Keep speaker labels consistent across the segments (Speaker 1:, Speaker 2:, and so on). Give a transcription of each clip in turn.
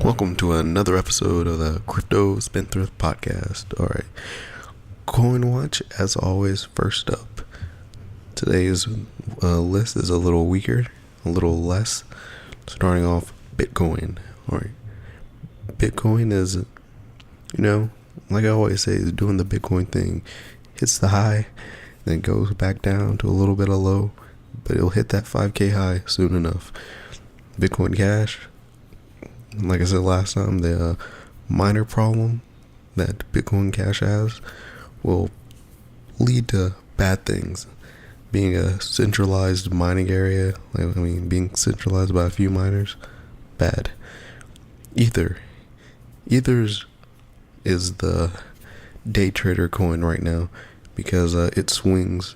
Speaker 1: Welcome to another episode of the Crypto Spendthrift Podcast. Alright, Coin Watch, as always, first up. Today's list is a little weaker, a little less. Starting off, Bitcoin. Alright, Bitcoin is, like I always say, is doing the Bitcoin thing. Hits the high, then goes back down to a little bit of low, but it'll hit that 5K high soon enough. Bitcoin Cash, like I said last time, the miner problem that Bitcoin Cash has will lead to bad things. Being a centralized mining area, being centralized by a few miners, bad. Ethers is the day trader coin right now because it swings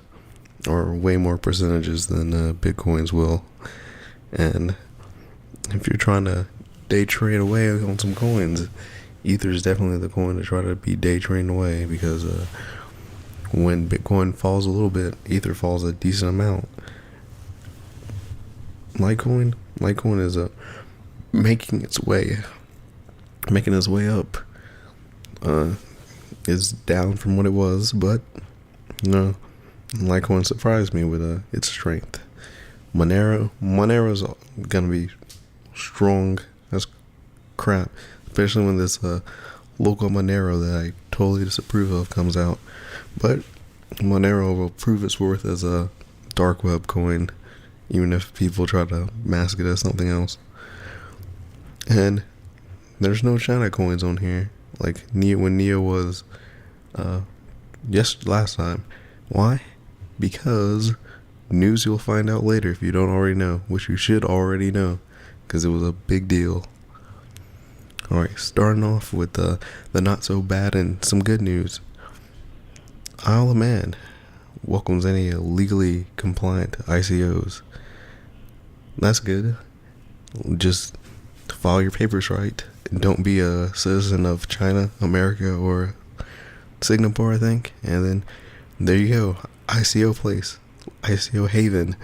Speaker 1: or way more percentages than Bitcoins will. And if you're trying to day trade away on some coins, Ether is definitely the coin to try to be day trading away, because when Bitcoin falls a little bit, Ether falls a decent amount. Litecoin is making its way up. Is down from what it was, but Litecoin surprised me with its strength. Monero's gonna be strong as crap, especially when this local Monero that I totally disapprove of comes out. But Monero will prove its worth as a dark web coin, even if people try to mask it as something else. And there's no China coins on here like when Neo was last time. Why? Because news you'll find out later if you don't already know, which you should already know, because it was a big deal. Alright, starting off with the not so bad and some good news. Isle of Man welcomes any legally compliant ICOs. That's good. Just file your papers right. Don't be a citizen of China, America, or Singapore, I think. And then there you go. ICO place. ICO haven.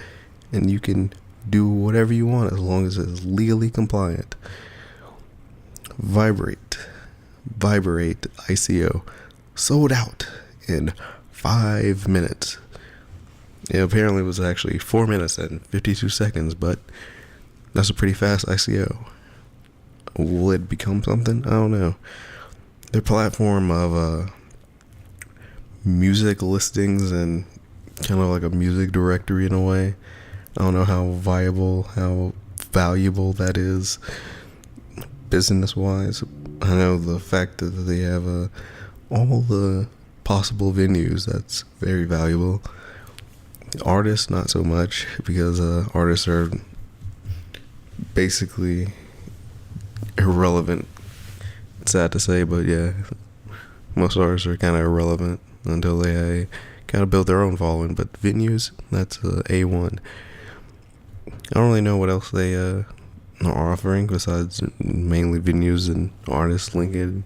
Speaker 1: And you can do whatever you want as long as it's legally compliant. Vibrate ICO sold out in 5 minutes. It apparently was actually 4 minutes and 52 seconds, but that's a pretty fast ICO. Will it become something? I don't know. Their platform of music listings and kind of like a music directory in a way, I don't know how valuable that is business-wise. I know the fact that they have all the possible venues, that's very valuable. Artists, not so much, because artists are basically irrelevant. It's sad to say, but yeah, most artists are kind of irrelevant until they kind of build their own following. But venues, that's A1. I don't really know what else they are offering besides mainly venues and artists linking.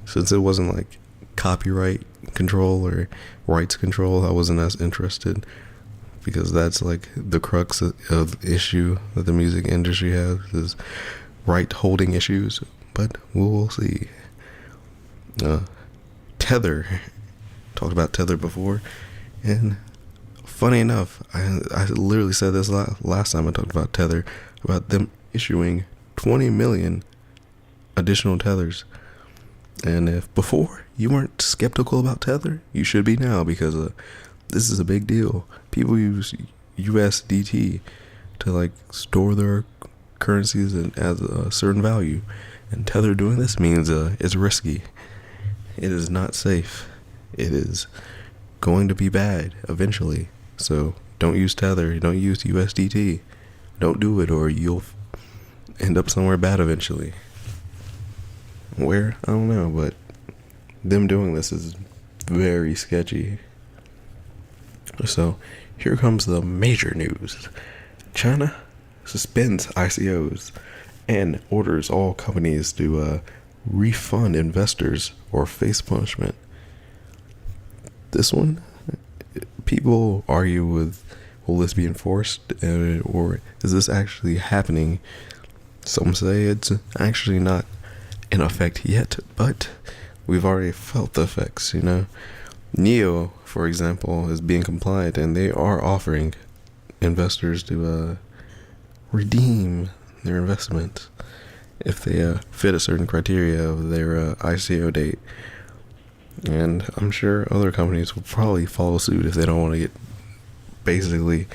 Speaker 1: Since it wasn't like copyright control or rights control, I wasn't as interested, because that's like the crux of the issue that the music industry has, is right holding issues. But we'll see. Tether, talked about Tether before, and funny enough, I literally said this last time I talked about Tether, about them issuing 20 million additional Tethers. And if before you weren't skeptical about Tether, you should be now, because this is a big deal. People use USDT to like store their currencies and as a certain value, and Tether doing this means it's risky. It is not safe. It is going to be bad eventually. So don't use Tether. Don't use USDT. Don't do it, or you'll end up somewhere bad eventually. Where? I don't know, but them doing this is very sketchy. So here comes the major news. China suspends ICOs and orders all companies to refund investors or face punishment. This one, people argue with, will this be enforced, or is this actually happening? Some say it's actually not in effect yet, but we've already felt the effects, you know. Neo, for example, is being compliant, and they are offering investors to redeem their investment if they fit a certain criteria of their ICO date. And I'm sure other companies will probably follow suit if they don't want to get basically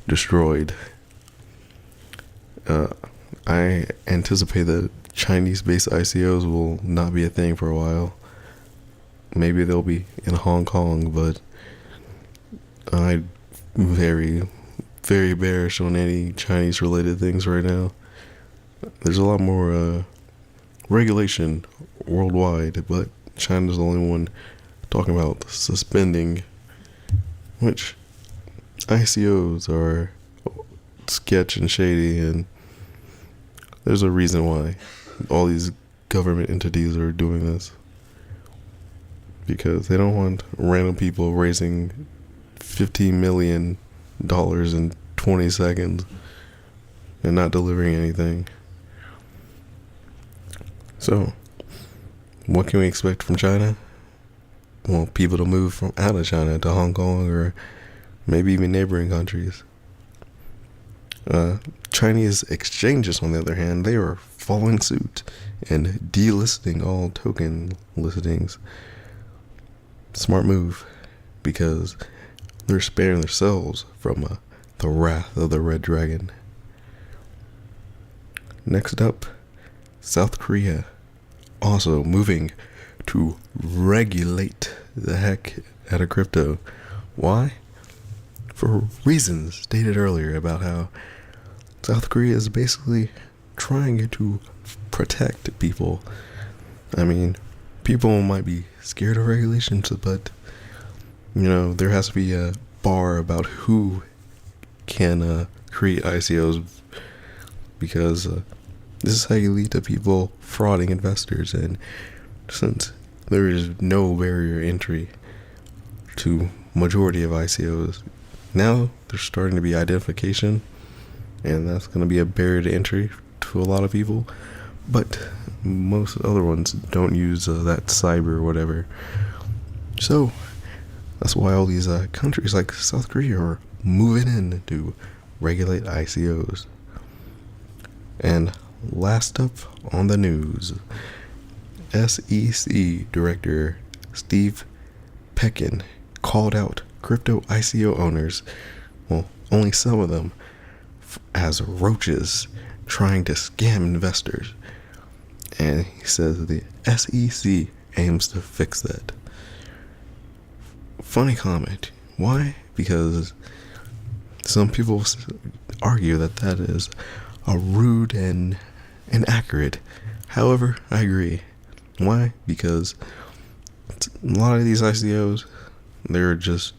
Speaker 1: destroyed. I anticipate that Chinese-based ICOs will not be a thing for a while. Maybe they'll be in Hong Kong, but I'm very, very bearish on any Chinese-related things right now. There's a lot more regulation worldwide, but China's the only one talking about suspending, which ICOs are sketch and shady, and there's a reason why all these government entities are doing this. Because they don't want random people raising $15 million in 20 seconds and not delivering anything. So, what can we expect from China? Well, people to move from out of China to Hong Kong or maybe even neighboring countries. Chinese exchanges, on the other hand, they are following suit and delisting all token listings. Smart move, because they're sparing themselves from the wrath of the Red Dragon. Next up, South Korea, also moving to regulate the heck out of crypto. Why? For reasons stated earlier about how South Korea is basically trying to protect people. I mean, people might be scared of regulations, but, you know, there has to be a bar about who can create ICOs, because this is how you lead to people frauding investors. And since there is no barrier entry to majority of ICOs, now there's starting to be identification, and that's going to be a barrier to entry to a lot of people. But most other ones don't use that cyber or whatever. So that's why all these countries like South Korea are moving in to regulate ICOs. And last up on the news, SEC Director Steve Peckin called out crypto ICO owners, well, only some of them, as roaches trying to scam investors. And he says the SEC aims to fix that. Funny comment. Why? Because some people argue that that is a rude and inaccurate. However, I agree. Why? Because a lot of these ICOs, they're just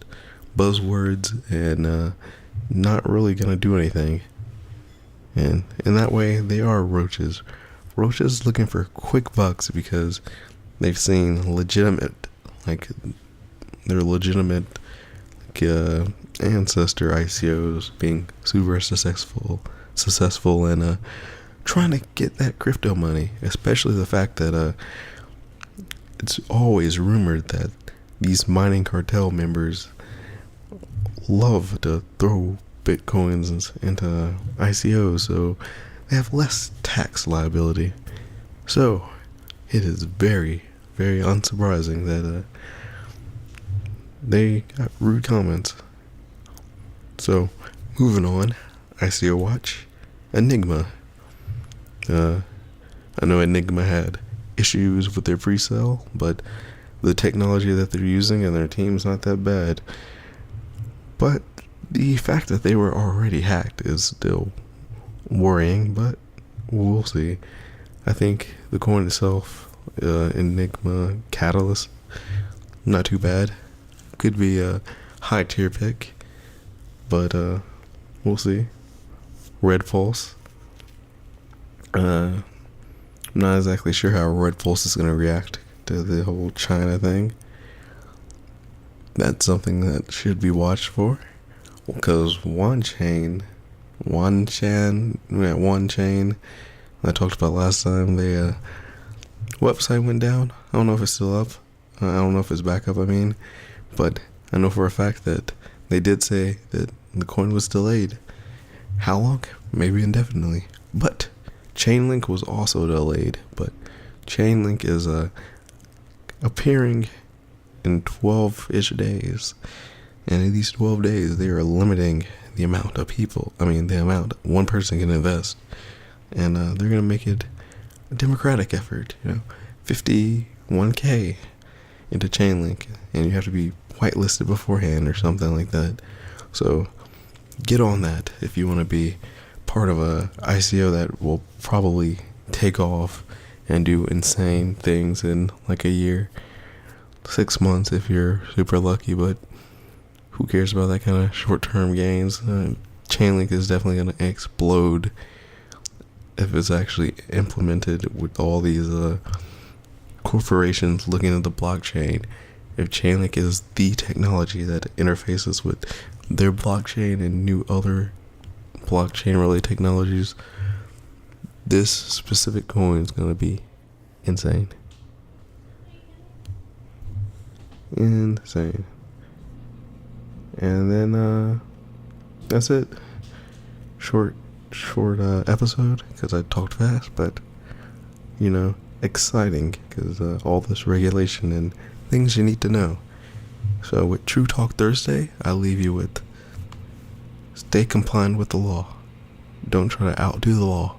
Speaker 1: buzzwords and not really going to do anything. And in that way, they are roaches. Roaches looking for quick bucks because they've seen legitimate, like their legitimate ancestor ICOs being super successful and trying to get that crypto money, especially the fact that it's always rumored that these mining cartel members love to throw bitcoins into ICOs, so they have less tax liability. So it is very, very unsurprising that they got rude comments. So moving on, ICO Watch, Enigma. I know Enigma had issues with their pre-sale, but the technology that they're using and their team's not that bad. But the fact that they were already hacked is still worrying, but we'll see. I think the coin itself, Enigma Catalyst, not too bad. Could be a high tier pick, but we'll see. Red Pulse. I'm not exactly sure how Red Pulse is going to react to the whole China thing. That's something that should be watched for, because One Chain I talked about last time, the website went down. I don't know if it's still up. I don't know if it's back up, but I know for a fact that they did say that the coin was delayed. How long? Maybe indefinitely. But Chainlink was also delayed, but Chainlink is appearing in 12-ish days. And in these 12 days, they are limiting the amount of people, the amount one person can invest. And they're going to make it a democratic effort, 51K into Chainlink. And you have to be whitelisted beforehand or something like that. So get on that if you want to be part of a ICO that will probably take off and do insane things in like a year, 6 months if you're super lucky, but who cares about that kind of short-term gains? Chainlink is definitely going to explode if it's actually implemented with all these corporations looking at the blockchain. If Chainlink is the technology that interfaces with their blockchain and new other blockchain-related technologies, this specific coin is going to be insane. Insane. And then, that's it. Short episode, because I talked fast, but, exciting, because all this regulation and things you need to know. So with True Talk Thursday, I leave you with stay compliant with the law. Don't try to outdo the law.